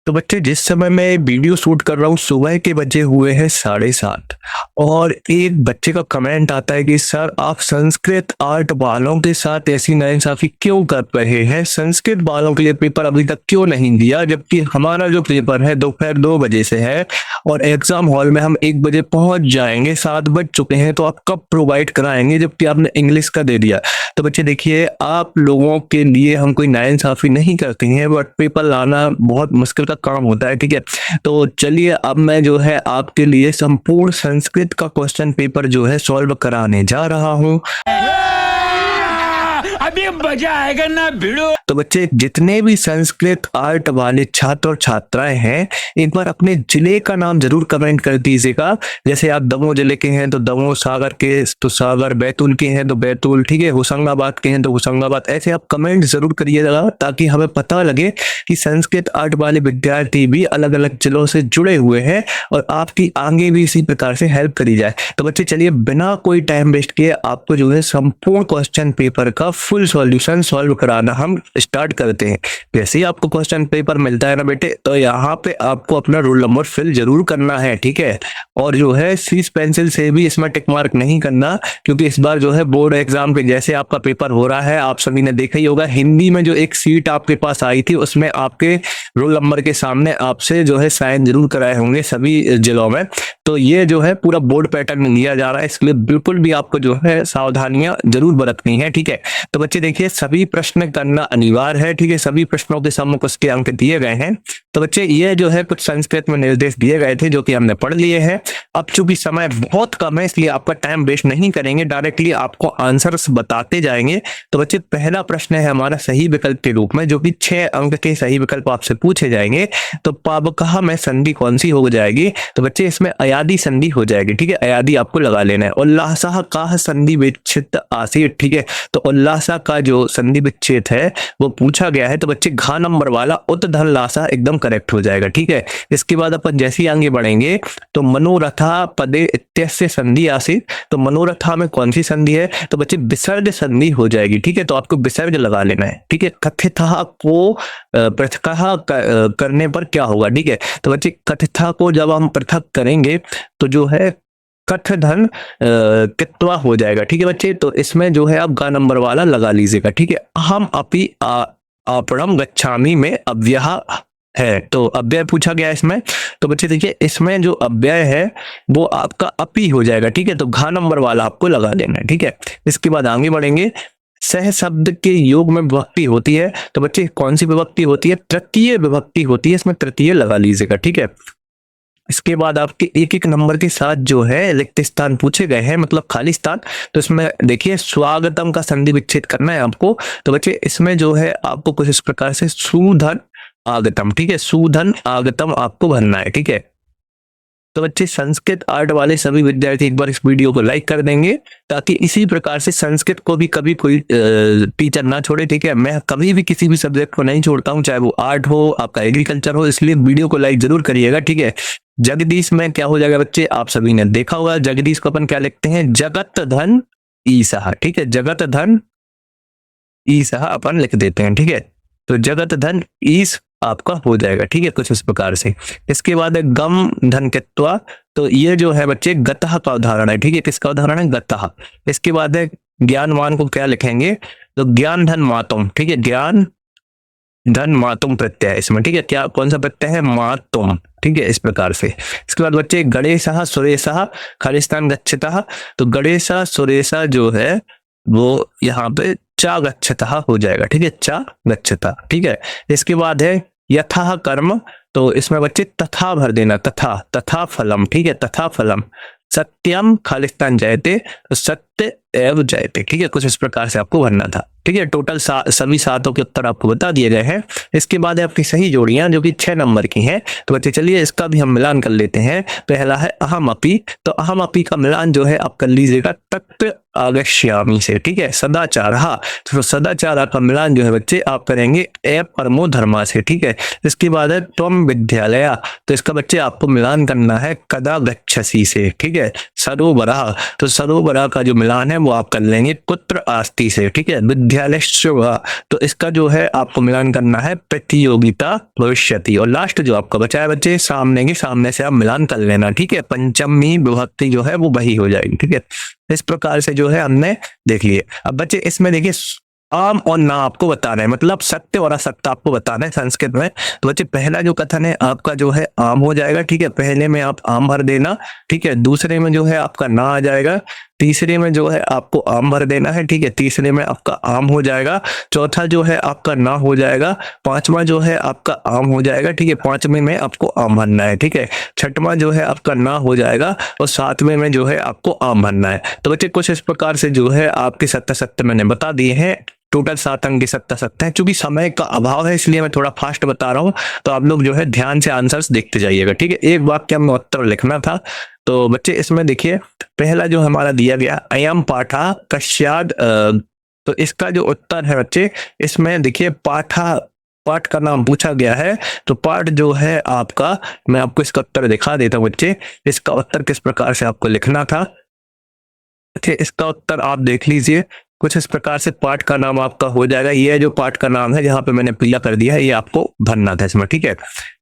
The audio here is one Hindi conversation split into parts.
तो बच्चे जिस समय मैं वीडियो शूट कर रहा हूँ सुबह के बजे हुए हैं 7:30 और एक बच्चे का कमेंट आता है कि सर आप संस्कृत आर्ट वालों के साथ ऐसी नाइंसाफी क्यों कर रहे हैं, संस्कृत वालों के लिए पेपर अभी तक क्यों नहीं दिया, जबकि हमारा जो पेपर है दोपहर 2 बजे से है और एग्जाम हॉल में हम 1 बजे पहुंच जाएंगे, 7 बज चुके हैं, तो आप कब प्रोवाइड कराएंगे जबकि आपने इंग्लिश का दे दिया। तो बच्चे देखिए, आप लोगों के लिए हम कोई नाइंसाफी नहीं करते हैं, बट पेपर लाना बहुत मुश्किल का काम होता है, ठीक है। तो चलिए अब मैं जो है आपके लिए संपूर्ण संस्कृत का क्वेश्चन पेपर जो है सॉल्व कराने जा रहा हूँ। अभी मजा आएगा ना भिड़ो। तो बच्चे जितने भी संस्कृत आर्ट वाले छात्र और छात्राएं हैं, एक बार अपने जिले का नाम जरूर कमेंट कर दीजिएगा। जैसे आप दमोह जिले के हैं तो दमोह, सागर के तो सागर, बैतूल के हैं तो बैतूल, ठीक है, होशंगाबाद के हैं तो होशंगाबाद। ऐसे आप कमेंट जरूर करिएगा ताकि हमें पता लगे कि संस्कृत आर्ट वाले विद्यार्थी भी अलग अलग जिलों से जुड़े हुए हैं और आपकी आगे भी इसी प्रकार से हेल्प करी जाए। तो बच्चे चलिए बिना कोई टाइम वेस्ट किए आपको जो है संपूर्ण क्वेश्चन पेपर का फुल सॉल्यूशन सॉल्व कराना हम स्टार्ट करते हैं। जैसे ही आपको क्वेश्चन पेपर मिलता है ना बेटे, तो यहाँ पे आपको अपना रोल नंबर फिल जरूर करना है, ठीक है। और जो है सीस पेंसिल से भी इसमें टिक मार्क नहीं करना, क्योंकि इस बार जो है बोर्ड एग्जाम पे जैसे आपका पेपर हो रहा है, आप सभी ने देखा ही होगा, हिंदी में जो एक सीट आपके पास आई थी उसमें आपके रोल नंबर के सामने आपसे जो है साइन जरूर कराए होंगे सभी जिलों में। तो ये जो है पूरा बोर्ड पैटर्न लिया जा रहा है, इसलिए बिल्कुल भी आपको जो है सावधानियां जरूर बरतनी है, ठीक है। तो बच्चे देखिए सभी प्रश्न करना अनिवार्य है, ठीक है। सभी प्रश्नों के सम्मुख उसके अंक दिए गए हैं। तो बच्चे ये जो है कुछ संस्कृत में निर्देश दिए गए थे जो कि हमने पढ़ लिए हैं। अब चूंकि समय बहुत कम है इसलिए आपका टाइम वेस्ट नहीं करेंगे, डायरेक्टली आपको आंसर्स बताते जाएंगे। तो बच्चे पहला प्रश्न है हमारा सही विकल्प के रूप में, जो कि 6 अंक के सही विकल्प आपसे पूछे जाएंगे। तो पावकः में संधि कौन सी हो जाएगी? तो बच्चे इसमें अयादि संधि हो जाएगी, ठीक है। अयादि आपको लगा लेना है। उल्लासः काह संधि विच्छेद आसीत, ठीक है। तो उल्लासा का जो संधि विच्छेद है वो पूछा गया है। तो बच्चे घ नंबर वाला उत्तधन लासा एकदम करेक्ट हो जाएगा, ठीक है। इसके बाद अपन जैसे ही आगे बढ़ेंगे तो मनोरथा पदे इत्यस्य संधि आसीत, तो मनोरथा में कौन सी संधि है? तो बच्चे विसर्ग संधि हो जाएगी, ठीक है। तो आपको विसर्ग लगा लेना है, ठीक है। कथितः को पृथक करने पर क्या होगा, ठीक है। तो बच्चे कथितः को जब हम पृथक करेंगे तो जो है कथधन कित्वा हो जाएगा, ठीक है बच्चे। तो इसमें जो है आप गा नंबर वाला लगा लीजिएगा, ठीक है। अहम अपि आपणम गच्छामि में अव्यय है, तो अव्यय पूछा गया इसमें। तो बच्चे देखिए इसमें जो अव्यय है वो आपका अपि हो जाएगा, ठीक है। तो घा नंबर वाला आपको लगा देना है, ठीक है। इसके बाद आगे बढ़ेंगे। सह शब्द के योग में विभक्ति होती है, तो बच्चे कौन सी विभक्ति होती है? तृतीय विभक्ति होती है, इसमें तृतीय लगा लीजिएगा, ठीक है। इसके बाद आपके एक एक नंबर के साथ जो है रिक्त स्थान पूछे गए हैं, मतलब खाली स्थान। तो इसमें देखिए स्वागतम का संधि विच्छेद करना है आपको। तो बच्चे इसमें जो है आपको कुछ इस प्रकार से सुधन आगतम, ठीक है, सुधन आगतम आपको भरना है, ठीक है। तो बच्चे संस्कृत आर्ट वाले सभी विद्यार्थी एक बार इस वीडियो को लाइक कर देंगे ताकि इसी प्रकार से संस्कृत को भी कभी कोई टीचर ना छोड़े, ठीक है। मैं कभी भी किसी भी सब्जेक्ट को नहीं छोड़ता हूँ, चाहे वो आर्ट हो, आपका एग्रीकल्चर हो, इसलिए वीडियो को लाइक जरूर करिएगा, ठीक है। जगदीश में क्या हो जाएगा बच्चे? आप सभी ने देखा होगा जगदीश को अपन क्या लिखते हैं? जगत धन ईसा, ठीक है। जगत धन ईसा अपन लिख देते हैं, ठीक है। तो जगत धन ईस आपका हो जाएगा, ठीक है, कुछ इस प्रकार से। इसके बाद है गम धन कित्वा, तो ये जो है बच्चे गतः का उदाहरण है, ठीक है। किसका उदाहरण है? गतः। इसके बाद है ज्ञानवान को क्या लिखेंगे? तो ज्ञान धन मातुम, ठीक है। ज्ञान धन मातुम प्रत्यय इसमें, ठीक है। क्या कौन सा प्रत्यय है? मातुम, ठीक है, इस प्रकार से। इसके बाद बच्चे गणेशः सुरेशः खालिस्तान गच्छतः, तो गणेशः सुरेशः जो है वो यहाँ पे चा गच्छतः हो जाएगा, ठीक है। चा गच्छतः, ठीक है। इसके बाद है यथा कर्म, तो इसमें बच्चे तथा भर देना, तथा, तथा फलम, ठीक है, तथा फलम। सत्यम खालिस्तान जयते, तो सत्य एव जयते, ठीक है, कुछ इस प्रकार से आपको भरना था, ठीक है। टोटल सभी सातों के उत्तर आपको बता दिए गए हैं। इसके बाद है आपकी सही जोड़ियां जो कि 6 नंबर की हैं। तो बच्चे चलिए इसका भी हम मिलान कर लेते हैं। पहला है अहम अपि, तो अहम अपि का मिलान जो है आप कर लीजिएगा तक्त आगश्यामी से, ठीक है। सदाचार, तो सदाचार का मिलान जो है बच्चे आप करेंगे ए परमो धर्मा से, ठीक है। इसके बाद है त्वम विद्यालय, तो इसका बच्चे आपको मिलान करना है कदा गच्छसि से, ठीक है। सरोवरा, तो सरोवरा का जो मिलान है वो आप कर लेंगे कुत्र आस्ति से, ठीक है। विद्यालयश्च वा, तो इसका जो है आपको मिलान करना है प्रतियोगिता भविष्यति। और लास्ट जो आपका बचा है बच्चे सामने की, सामने से आप मिलान कर लेना, ठीक है। पंचमी विभक्ति जो है वो वही हो जाएगी, ठीक है। इस प्रकार से जो है हमने देख लिए। अब बच्चे इसमें देखिए आम और ना आपको बताना है, मतलब सत्य और असत्य आपको बताना है संस्कृत में। तो बच्चे पहला जो कथन है आपका जो है आम हो जाएगा, ठीक है। पहले में आप आम भर देना, ठीक है। दूसरे में जो है आपका ना आ जाएगा, तीसरे में जो है आपको आम भर देना है, ठीक है। तीसरे में आपका आम हो जाएगा, चौथा जो है आपका ना हो जाएगा, पांचवा जो है आपका आम हो जाएगा, ठीक है। पांचवें में आपको आम भरना है, ठीक है। छठवां जो है आपका ना हो जाएगा और सातवें में जो है आपको आम भरना है। तो बच्चे कुछ इस प्रकार से जो है आपके सत्य सत्य मैंने बता दिए हैं। टोटल 7 अंक के सत्य सत्य है। चूंकि समय का अभाव है इसलिए मैं थोड़ा फास्ट बता रहा हूँ, तो आप लोग जो है ध्यान से आंसर्स देखते जाइएगा, ठीक है। एक वाक्य में उत्तर लिखना था। तो बच्चे इसमें देखिए पहला जो हमारा दिया गया अयम पाठा कश्याद, तो इसका जो उत्तर है बच्चे इसमें देखिए पाठ का नाम पूछा गया है। तो पाठ जो है आपका, मैं आपको इसका उत्तर दिखा देता हूँ बच्चे। इसका उत्तर किस प्रकार से आपको लिखना था, इसका उत्तर आप देख लीजिए। कुछ इस प्रकार से पाठ का नाम आपका हो जाएगा। ये जो पाठ का नाम है जहां पे मैंने पीला कर दिया है ये आपको भरना था इसमें, ठीक है।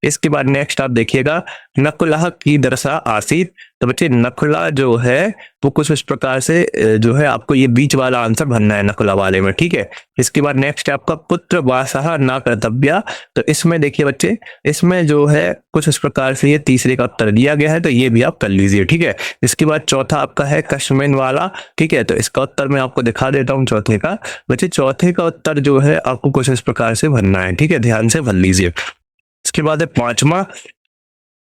इसके बाद नेक्स्ट आप देखिएगा नकुला की दरसा आसीत। तो बच्चे नकुला जो है वो कुछ इस प्रकार से जो है आपको ये बीच वाला आंसर भरना है नकुला वाले में, ठीक है। इसके बाद नेक्स्ट है आपका पुत्र वासः न कर्तव्या। तो इसमें देखिए बच्चे इसमें जो है कुछ इस प्रकार से ये तीसरे का उत्तर दिया गया है, तो ये भी आप कर लीजिए, ठीक है। इसके बाद चौथा आपका है कश्मीन वाला, ठीक है। तो इसका उत्तर मैं आपको दिखा देता हूँ चौथे का। बच्चे चौथे का उत्तर जो है आपको कुछ इस प्रकार से भरना है, ठीक है। ध्यान से भर लीजिए। इसके बाद है पांचवा,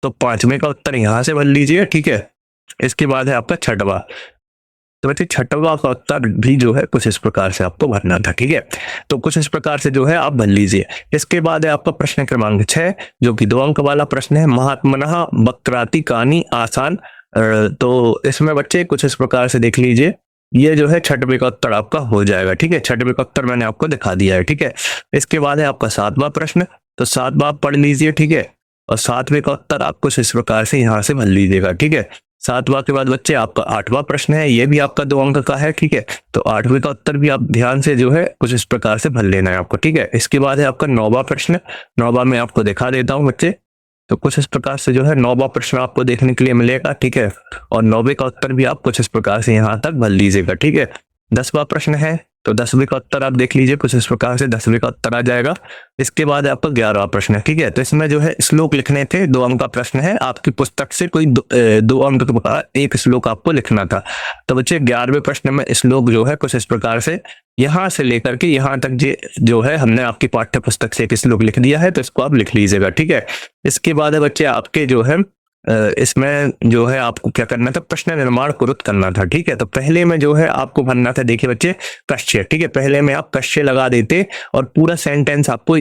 तो पांचवें का उत्तर यहां से भर लीजिए, ठीक है। इसके बाद है आपका छठवा। तो बच्चे छठवा का उत्तर भी जो है कुछ इस प्रकार से आपको भरना था, ठीक है। तो कुछ इस प्रकार से जो है आप भर लीजिए। इसके बाद है आपका प्रश्न क्रमांक 6 जो कि 2 अंक वाला प्रश्न है। महात्मनः वक्राति कानि आसान। तो इसमें बच्चे कुछ इस प्रकार से देख लीजिए, ये जो है छठवें का उत्तर आपका हो जाएगा, ठीक है। छठवें का उत्तर मैंने आपको दिखा दिया है, ठीक है। इसके बाद है आपका 7वां प्रश्न, तो 7वां पढ़ लीजिए, ठीक है। और 7वें का उत्तर आप कुछ इस प्रकार से यहाँ से भर लीजिएगा, ठीक है। 7वां के बाद बच्चे आपका 8वां प्रश्न है, ये भी आपका 2 अंक का है, ठीक है। तो 8वें का उत्तर भी आप ध्यान से जो है कुछ इस प्रकार से भर लेना है आपको, ठीक है। इसके बाद है आपका 9वां प्रश्न। 9वां में आपको दिखा देता हूँ बच्चे, तो कुछ इस प्रकार से जो है 9वां प्रश्न आपको देखने के लिए मिलेगा, ठीक है। और 9वें का उत्तर भी आप कुछ इस प्रकार से यहाँ तक भर लीजिएगा, ठीक है। 10वां प्रश्न है, तो 10वें का उत्तर आप देख लीजिए, कुछ इस प्रकार से 10वें का उत्तर आ जाएगा। इसके बाद आपका 11वां प्रश्न है, ठीक है। तो इसमें जो है श्लोक लिखने थे, 2 अंक का प्रश्न है। आपकी पुस्तक से कोई 2 अंक का एक श्लोक आपको लिखना था। तो बच्चे 11वें प्रश्न में श्लोक जो है कुछ इस प्रकार से यहाँ से लेकर के यहाँ तक जो है हमने आपकी पाठ्य पुस्तक से एक श्लोक लिख दिया है, तो इसको आप लिख लीजिएगा, ठीक है। इसके बाद है बच्चे आपके जो है इसमें जो है आपको क्या करना था, प्रश्न निर्माण कुरुत करना था, ठीक है। तो पहले में जो है आपको भरना था, देखिए बच्चे कश्य, ठीक है। पहले में आप कश्य लगा देते और पूरा सेंटेंस आपको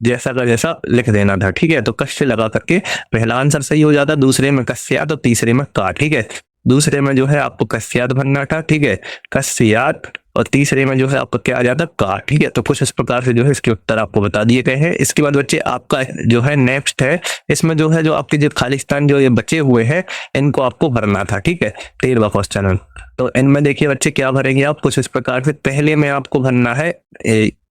जैसा का जैसा लिख देना था, ठीक है। तो कश्य लगा करके पहला आंसर सही हो जाता, दूसरे में कस्यात और तीसरे में का, ठीक है। दूसरे में जो है आपको कस्यात भरना था, ठीक है, कस्यात। और तीसरे में जो है आपका क्या आ जाता का, ठीक है। तो कुछ इस प्रकार से जो है इसके उत्तर आपको बता दिए गए हैं। इसके बाद बच्चे आपका जो है नेक्स्ट है, इसमें जो है जो आपके जो खालिस्तान जो ये बचे हुए हैं इनको आपको भरना था, ठीक है। 13वां क्वेश्चन। तो इनमें देखिए बच्चे क्या भरेंगे आप, कुछ इस प्रकार से पहले में आपको भरना है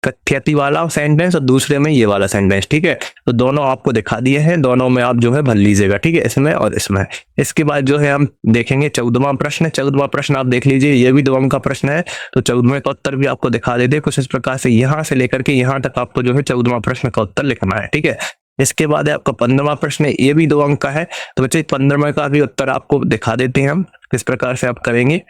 कथ्यति वाला सेंटेंस और दूसरे में ये वाला सेंटेंस, ठीक है। तो दोनों आपको दिखा दिए हैं, दोनों में आप जो है भर लीजिएगा, ठीक है, इसमें और इसमें। इसके बाद जो है हम देखेंगे 14वां प्रश्न। 14वां प्रश्न आप देख लीजिए, ये भी 2 अंक का प्रश्न है। तो 14वें का उत्तर भी आपको दिखा देते कुछ इस प्रकार से, यहाँ से लेकर के यहाँ तक आपको जो है 14वां प्रश्न का उत्तर लिखना है, ठीक है। इसके बाद है आपका 15वां प्रश्न, ये भी 2 अंक का है। तो बच्चे 15वें का भी उत्तर आपको दिखा देते हैं हम किस प्रकार से आप करेंगे।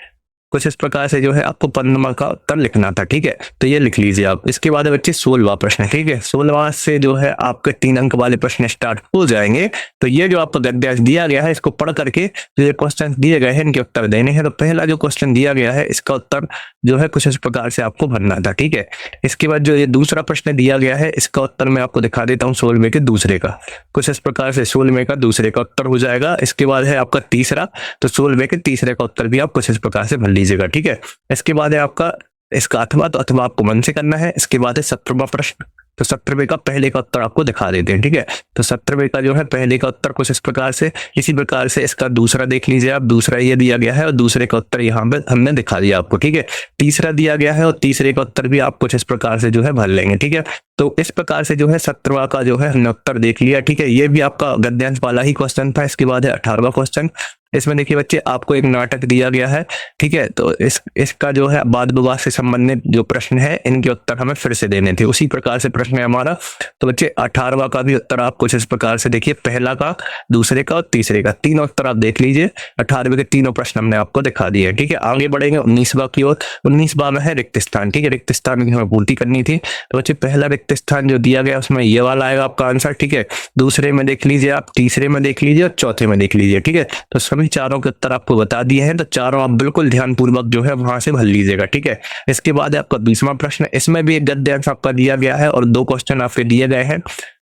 कुछ इस प्रकार से जो है आपको 15वां का उत्तर लिखना था, ठीक है। तो ये लिख लीजिए आप। इसके बाद बच्चे 16वां प्रश्न, ठीक है। 16वां से जो है आपके 3 अंक वाले प्रश्न स्टार्ट हो जाएंगे। तो ये जो आपको गद्यांश दिया गया है इसको पढ़ करके जो ये क्वेश्चन दिए गए हैं इनके उत्तर देने हैं। तो पहला जो क्वेश्चन दिया गया है इसका उत्तर जो है कुछ इस प्रकार से आपको भरना था, ठीक है। इसके बाद जो ये दूसरा प्रश्न दिया गया है इसका उत्तर मैं आपको दिखा देता हूँ 16वें के दूसरे का। कुछ इस प्रकार से 16वें का दूसरे का उत्तर हो जाएगा। इसके बाद है आपका तीसरा, तो 16वें के तीसरे का उत्तर भी आप कुछ इस प्रकार से भर लीजिएगा, ठीक है। इसके बाद है आपका इसका अथवा, तो अथवा आपको मन से करना है। इसके बाद है 17वां प्रश्न। तो 70वें का पहले का उत्तर आपको दिखा देते हैं। ठीक है, तो 70वें का जो है पहले का उत्तर कुछ इस प्रकार से, इसी प्रकार से इसका दूसरा देख लीजिए आप, दूसरा ये दिया गया है और दूसरे का उत्तर यहाँ पे हमने दिखा दिया आपको। ठीक है, तीसरा दिया गया है और तीसरे का उत्तर भी आप कुछ इस प्रकार से जो है भर लेंगे। ठीक है, तो इस प्रकार से जो है 17वां का जो है हमने उत्तर देख लिया। ठीक है, ये भी आपका गद्यांश वाला ही क्वेश्चन था। इसके बाद है 18वां क्वेश्चन। इसमें देखिए बच्चे आपको एक नाटक दिया गया है। ठीक है, तो इसका जो है वाद विवाद से संबंधित जो प्रश्न है इनके उत्तर हमें फिर से देने थे, उसी प्रकार से प्रश्न है हमारा। तो बच्चे 18वां का भी उत्तर आप कुछ इस प्रकार से देखिए, पहला का, दूसरे का और तीसरे का, तीनों उत्तर आप देख लीजिए। 18वें के तीनों प्रश्न हमने आपको दिखा दिए। ठीक है, आगे बढ़ेंगे 19वां की ओर। 19वां में है रिक्त स्थान। ठीक है, रिक्त स्थान की हमें पूर्ति करनी थी। तो बच्चे पहला रिक्त स्थान जो दिया गया उसमें ये वाला आएगा आपका आंसर। ठीक है, दूसरे में देख लीजिए आप, तीसरे में देख लीजिए और चौथे में देख लीजिए। ठीक है, तो सभी चारों के उत्तर आपको बता दिए हैं, तो चारों आप बिल्कुल ध्यानपूर्वक जो है वहां से भर लीजिएगा। ठीक है, इसके बाद है आपका 20वां प्रश्न। इसमें भी एक गद्यांश आपका दिया गया है और 2 क्वेश्चन आपके दिए गए हैं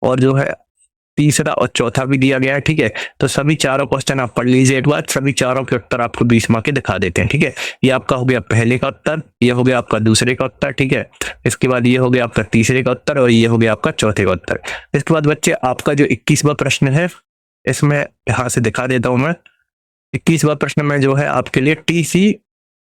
और जो है तीसरा और चौथा भी दिया गया है। ठीक है, तो सभी चारों क्वेश्चन आप पढ़ लीजिए एक बार, सभी चारों के उत्तर आपको 20वां के दिखा देते हैं। ठीक है, ये आपका हो गया पहले का उत्तर, ये हो गया आपका दूसरे का उत्तर। ठीक है, इसके बाद ये हो गया आपका तीसरे का उत्तर और ये हो गया आपका चौथे का उत्तर। इसके बाद बच्चे आपका जो 21वां प्रश्न है, इसमें यहाँ से दिखा देता हूं मैं। 21वां प्रश्न में जो है आपके लिए टीसी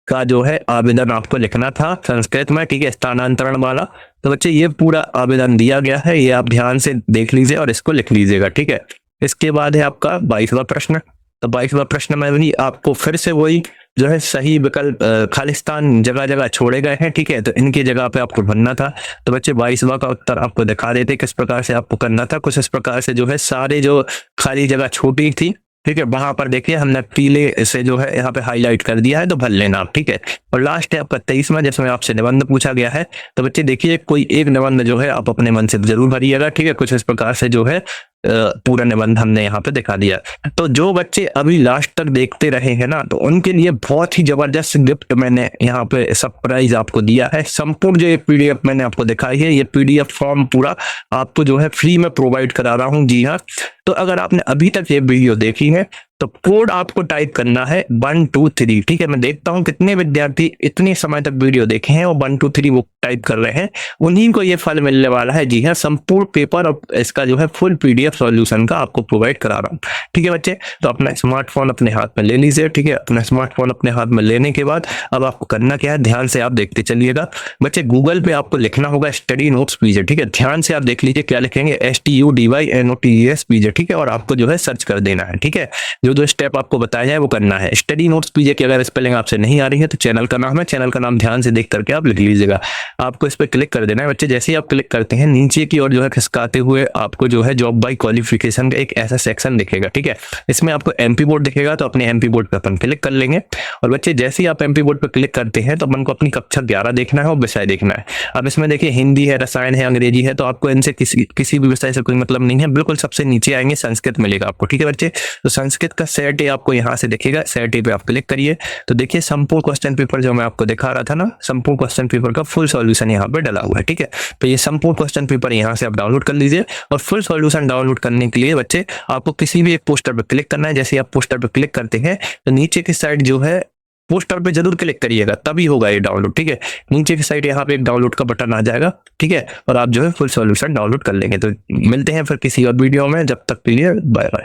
का जो है आवेदन आपको लिखना था संस्कृत में। ठीक है, स्थानांतरण वाला। तो बच्चे ये पूरा आवेदन दिया गया है, ये आप ध्यान से देख लीजिए और इसको लिख लीजिएगा। ठीक है, इसके बाद है आपका 22वां प्रश्न। तो 22वां प्रश्न में भी आपको फिर से वही जो है सही विकल्प, खालिस्तान जगह जगह छोड़े गए हैं। ठीक है, तो इनकी जगह पे आपको भरना था। तो बच्चे 22वां का उत्तर आपको दिखा देते किस प्रकार से आपको करना था। कुछ इस प्रकार से जो है सारे जो खाली जगह छोटी थी, ठीक है, वहां पर देखिए हमने पीले से जो है यहाँ पे हाईलाइट कर दिया है, तो भर लेना आप। ठीक है, और लास्ट है आपका 23वां, जिसमें आपसे निबंध पूछा गया है। तो बच्चे देखिए कोई एक निबंध जो है आप अपने मन से जरूर भरिएगा। ठीक है, कुछ इस प्रकार से जो है पूरा निबंध हमने यहाँ पे दिखा दिया। तो जो बच्चे अभी लास्ट तक देखते रहे हैं ना, तो उनके लिए बहुत ही जबरदस्त गिफ्ट मैंने यहाँ पे सरप्राइज आपको दिया है। संपूर्ण जो ये पीडीएफ मैंने आपको दिखाई है, ये पीडीएफ फॉर्म पूरा आपको जो है फ्री में प्रोवाइड करा रहा हूँ। जी हाँ, तो अगर आपने अभी तक ये वीडियो देखी है तो कोड आपको टाइप करना है 123। ठीक है, मैं देखता हूँ कितने विद्यार्थी इतने समय तक वीडियो देखे हैं और 123 वो टाइप कर रहे हैं, उन्हीं को ये फल मिलने वाला है। जी हाँ, संपूर्ण पेपर और इसका जो है फुल पीडीएफ सॉल्यूशन का आपको प्रोवाइड करा रहा हूँ। ठीक है बच्चे, तो अपना स्मार्टफोन अपने हाथ में ले लीजिए। ठीक है, अपना स्मार्टफोन अपने हाथ में लेने के बाद अब आपको करना क्या है, ध्यान से आप देखते चलिएगा। बच्चे गूगल पे आपको लिखना होगा स्टडी नोट्स पीजे। ठीक है, ध्यान से आप देख लीजिए क्या लिखेंगे, STUDYNOTES पीजे। ठीक है, और आपको जो है सर्च कर देना है। ठीक है, जो स्टेप आपको बताया है वो करना है। स्टडी नोट्स पीजे की अगर स्पेलिंग आपसे नहीं आ रही है तो चैनल का नाम है, चैनल का नाम ध्यान से देख करके आप लिख लीजिएगा। आपको इस पर क्लिक कर देना है बच्चे। जैसे ही आप क्लिक करते हैं नीचे की ओर जो है खिसकाते हुए आपको जो है जॉब बाय क्वालिफिकेशन का एक ऐसा सेक्शन दिखेगा। ठीक है, इसमें आपको एमपी बोर्ड दिखेगा, तो अपने एमपी बोर्ड पर अपन क्लिक कर लेंगे। और बच्चे जैसे ही आप एमपी बोर्ड पर क्लिक करते हैं तो अपन को अपनी कक्षा 11 देखना है और विषय देखना है। अब इसमें देखिए हिंदी है, रसायन है, अंग्रेजी है, तो आपको इनसे किसी भी विषय से कोई मतलब नहीं है। बिल्कुल सबसे नीचे आएंगे संस्कृत मिलेगा आपको। ठीक है बच्चे, तो संस्कृत का सेट ए आपको यहाँ से दिखेगा, सेट ए पे आप क्लिक करिए। तो देखिए संपूर्ण क्वेश्चन पेपर जो मैं आपको दिखा रहा था ना, संपूर्ण क्वेश्चन पेपर का फुल सॉल्यूशन यहाँ पे डला हुआ है। ठीक है, तो ये संपूर्ण क्वेश्चन पेपर यहाँ से आप डाउनलोड कर लीजिए। और फुल सॉल्यूशन डाउनलोड करने के लिए बच्चे आपको किसी भी एक पोस्टर पर क्लिक करना है। जैसे आप पोस्टर पर क्लिक करते हैं तो नीचे की साइड जो है पोस्टर पे जरूर क्लिक करिएगा, तभी होगा ये डाउनलोड। ठीक है, नीचे की साइड यहाँ पे एक डाउनलोड का बटन आ जाएगा। ठीक है, और आप जो है फुल सॉल्यूशन डाउनलोड कर लेंगे। तो मिलते हैं फिर किसी और वीडियो में, जब तक के लिए बाय बाय।